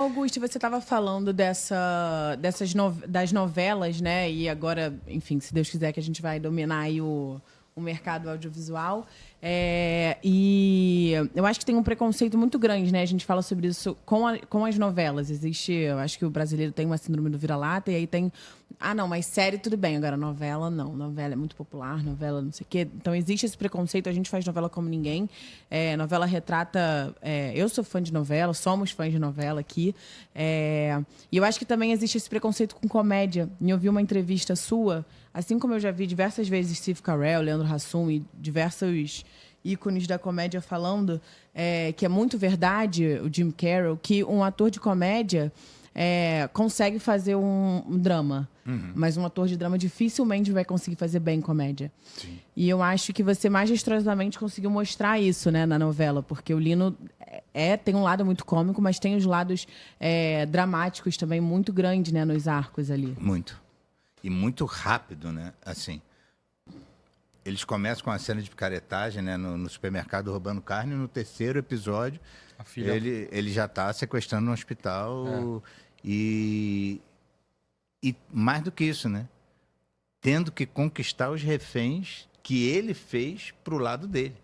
Augusto, você estava falando das novelas, né? E agora, enfim, se Deus quiser que a gente vai dominar aí o mercado audiovisual. E eu acho que tem um preconceito muito grande, né? A gente fala sobre isso com as novelas. Eu acho que o brasileiro tem uma síndrome do vira-lata, e aí tem... Ah, não, mas série tudo bem, agora novela não. Novela é muito popular, novela não sei o quê. Então existe esse preconceito, a gente faz novela como ninguém. Novela retrata... eu sou fã de novela, somos fãs de novela aqui. E eu acho que também existe esse preconceito com comédia. E eu vi uma entrevista sua, assim como eu já vi diversas vezes Steve Carell, Leandro Hassum e diversos ícones da comédia falando, que é muito verdade, o Jim Carrey, que um ator de comédia consegue fazer um drama. Uhum. Mas um ator de drama dificilmente vai conseguir fazer bem comédia. Sim. E eu acho que você magistrosamente conseguiu mostrar isso, né, na novela, porque o Lino tem um lado muito cômico, mas tem os lados dramáticos também muito grandes, né, nos arcos ali. Muito. E muito rápido, né? Assim, eles começam com a cena de picaretagem, né, no supermercado roubando carne, e no terceiro episódio ele já está sequestrando um hospital e mais do que isso, né? Tendo que conquistar os reféns que ele fez pro lado dele.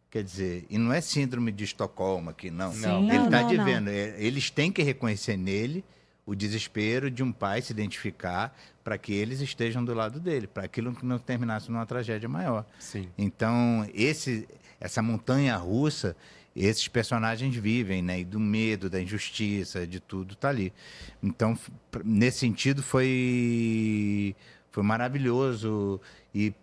Quer dizer, e não é síndrome de Estocolmo aqui, não. Sim. Ele está não. vendo. Eles têm que reconhecer nele o desespero de um pai se identificar para que eles estejam do lado dele, para aquilo que não terminasse numa tragédia maior. Sim. Então, essa montanha-russa, esses personagens vivem, né? E do medo, da injustiça, de tudo está ali. Então, nesse sentido, foi maravilhoso. E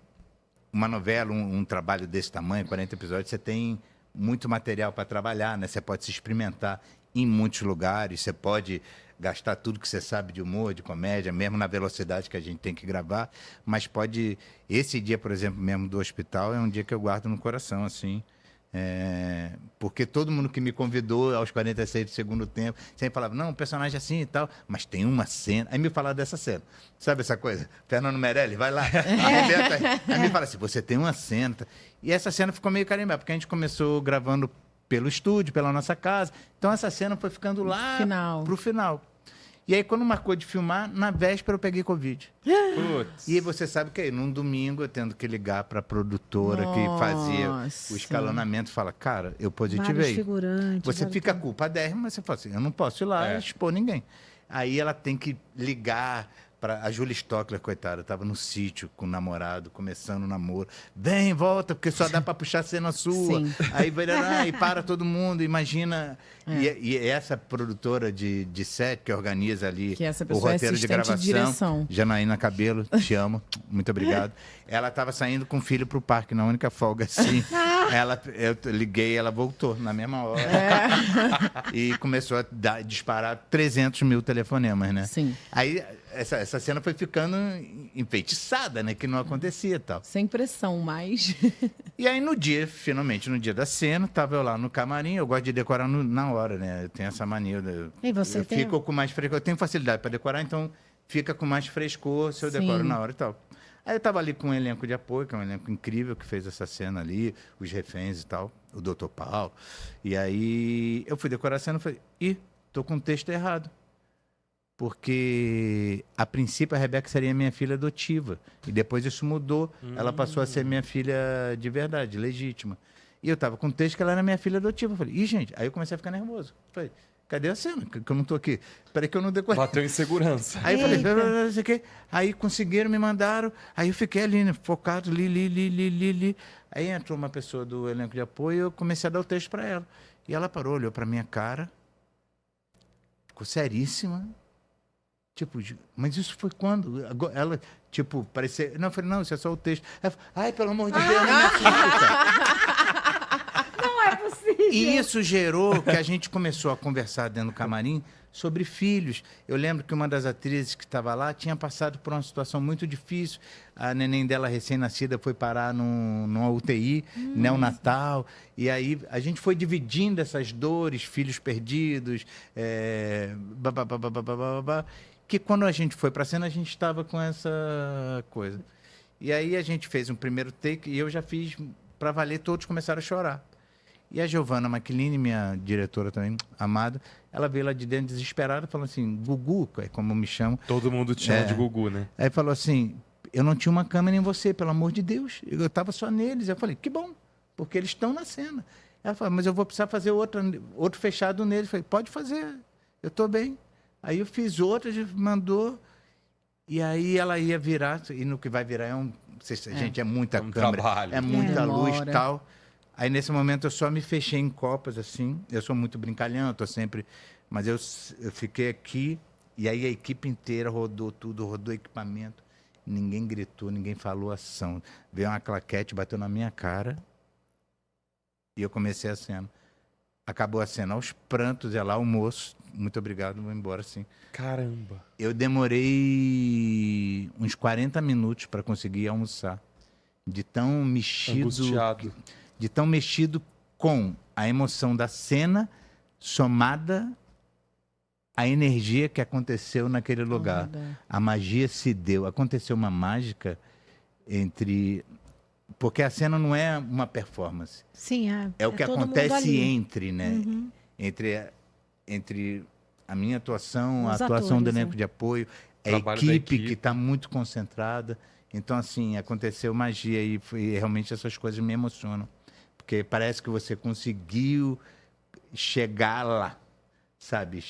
uma novela, um trabalho desse tamanho, 40 episódios, você tem muito material para trabalhar, né? Você pode se experimentar em muitos lugares, você pode gastar tudo que você sabe de humor, de comédia, mesmo na velocidade que a gente tem que gravar, mas pode... Esse dia, por exemplo, mesmo do hospital, é um dia que eu guardo no coração, assim, porque todo mundo que me convidou aos 46 do segundo tempo sempre falava, não, um personagem assim e tal, mas tem uma cena, aí me falaram dessa cena, sabe essa coisa? Fernando Meirelles, vai lá, arrebenta aí me fala assim, você tem uma cena, e essa cena ficou meio carimbada, porque a gente começou gravando pelo estúdio, pela nossa casa, então essa cena foi ficando lá pro final. E aí, quando marcou de filmar, na véspera eu peguei Covid. Putz. E você sabe que aí, num domingo, eu tendo que ligar para a produtora que fazia o escalonamento, fala, cara, eu positivei. Você fica culpadérrima, mas você fala assim, eu não posso ir lá expor ninguém. Aí ela tem que ligar para a Júlia Stockler, coitada, estava no sítio com o namorado, começando o namoro. Vem, volta, porque só dá para puxar cena sua. Sim. Aí vai e para todo mundo, imagina. E essa produtora de set que organiza ali que essa o roteiro de gravação, de direção. Janaína Cabelo, te amo, muito obrigado. Ela estava saindo com o filho para o parque, na única folga, assim. Eu liguei, ela voltou na mesma hora. E começou a disparar 300 mil telefonemas, né? Sim. Aí essa cena foi ficando enfeitiçada, né? Que não acontecia e tal. Sem pressão, mas... E aí finalmente no dia da cena, tava eu lá no camarim, eu gosto de decorar na hora, né? Eu tenho essa mania. E você tem? Fico com mais frescor, eu tenho facilidade para decorar, então fica com mais frescor se eu decoro na hora e tal. Aí eu tava ali com um elenco de apoio, que é um elenco incrível que fez essa cena ali, os reféns e tal, o Dr. Paulo. E aí eu fui decorar a cena e falei, tô com o texto errado. Porque, a princípio, a Rebeca seria minha filha adotiva. E depois isso mudou. Ela passou a ser minha filha de verdade, legítima. E eu tava com o texto que ela era minha filha adotiva. Eu falei, gente, aí eu comecei a ficar nervoso. Falei, cadê a cena? Que eu não tô aqui. Peraí que eu não decorei. Bateu insegurança. Aí eu falei, não sei o quê. Aí conseguiram, me mandaram. Aí eu fiquei ali, né, focado, li. Aí entrou uma pessoa do elenco de apoio e eu comecei a dar o texto para ela. E ela parou, olhou para minha cara, ficou seríssima. Tipo, mas isso foi quando? Ela, tipo, parecia... Não, eu falei, não, isso é só o texto. Ela falou, ai, pelo amor de Deus, não me assusta. Não é possível. E isso gerou que a gente começou a conversar dentro do camarim sobre filhos. Eu lembro que uma das atrizes que estava lá tinha passado por uma situação muito difícil. A neném dela, recém-nascida, foi parar numa UTI, neonatal. E aí a gente foi dividindo essas dores, filhos perdidos, que quando a gente foi para a cena, a gente estava com essa coisa. E aí a gente fez um primeiro take e eu já fiz para valer, todos começaram a chorar. E a Giovanna Maquilini, minha diretora também, amada, ela veio lá de dentro desesperada, falou assim, Gugu, é como me chamo. Todo mundo te chama de Gugu, né? Aí falou assim, eu não tinha uma câmera em você, pelo amor de Deus. Eu estava só neles. Eu falei, que bom, porque eles estão na cena. Ela falou, mas eu vou precisar fazer outro fechado neles. Eu falei, pode fazer, eu estou bem. Aí eu fiz outra, a gente mandou, e aí ela ia virar, e no que vai virar gente, é muita câmera, trabalho. é muita luz e Demora. tal. Aí nesse momento eu só me fechei em copas, assim, eu sou muito brincalhão, eu tô sempre, mas eu fiquei aqui, e aí a equipe inteira rodou tudo, rodou equipamento, ninguém gritou, ninguém falou ação. Veio uma claquete, bateu na minha cara, e eu comecei a cena. Acabou a cena, aos prantos, é lá o moço, muito obrigado, vou embora, sim. Caramba. Eu demorei uns 40 minutos para conseguir almoçar. De tão mexido, Angustiado. de tão mexido com a emoção da cena somada à energia que aconteceu naquele lugar. A magia se deu. Aconteceu uma mágica entre... Porque a cena não é uma performance. Sim, É o que todo mundo acontece ali. entre, né? Entre a minha atuação, a Os atuação do atores, elenco de apoio, a Trabalho da equipe equipe. que está muito concentrada. Então, assim, aconteceu magia e realmente essas coisas me emocionam. Porque parece que você conseguiu chegar lá, sabe?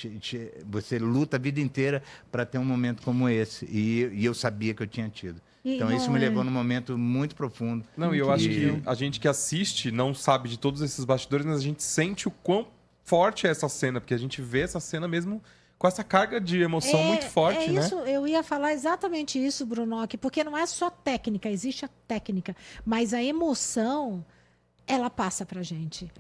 Você luta a vida inteira para ter um momento como esse. E eu sabia que eu tinha tido. E Então, isso não me é- levou num momento muito profundo. Não, e eu acho E- que a gente que assiste não sabe de todos esses bastidores, mas a gente sente o quão forte é essa cena, porque a gente vê essa cena mesmo com essa carga de emoção muito forte, né? Isso, eu ia falar exatamente isso, Brunoc, porque não é só técnica, existe a técnica, mas a emoção, ela passa pra gente.